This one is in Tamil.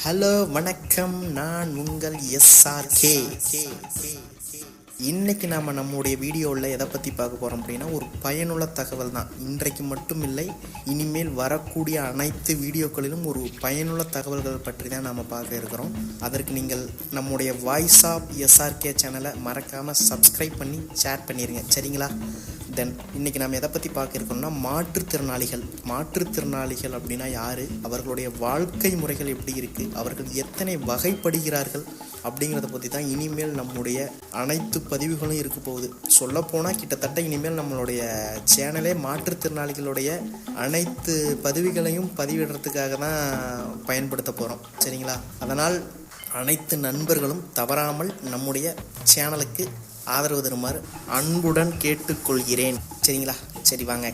ஹலோ வணக்கம், நான் உங்கள் எஸ்ஆர்கே. இன்னைக்கு நாம் நம்முடைய வீடியோவில் எதை பற்றி பார்க்க போகிறோம் அப்படின்னா, ஒரு பயனுள்ள தகவல் தான். இன்றைக்கு மட்டும் இல்லை, இனிமேல் வரக்கூடிய அனைத்து வீடியோக்களிலும் ஒரு பயனுள்ள தகவல்கள் பற்றி தான் நாம் பார்க்க இருக்கிறோம். அதற்கு நீங்கள் நம்முடைய வாய்ஸ் ஆஃப் எஸ்ஆர்கே சேனலை மறக்காமல் சப்ஸ்கிரைப் பண்ணி ஷேர் பண்ணிடுங்க, சரிங்களா? தென் இன்றைக்கி நாம் எதை பற்றி பார்க்க இருக்கோம்னா, மாற்றுத்திறனாளிகள் அப்படின்னா யார், அவர்களுடைய வாழ்க்கை முறைகள் எப்படி இருக்குது, அவர்கள் எத்தனை வகைப்படுகிறார்கள் அப்படிங்கிறத பற்றி தான் இனிமேல் நம்முடைய அனைத்து பதிவுகளும் இருக்க போகுது. சொல்லப்போனால் கிட்டத்தட்ட இனிமேல் நம்மளுடைய சேனலே மாற்றுத்திறனாளிகளுடைய அனைத்து பதிவுகளையும் பதிவிடுறதுக்காக தான் பயன்படுத்த போகிறோம், சரிங்களா? அதனால் அனைத்து நண்பர்களும் தவறாமல் நம்முடைய சேனலுக்கு ஆதரவு தருமாறு அன்புடன் கேட்டுக்கொள்கிறேன், சரிங்களா? சரி வாங்க.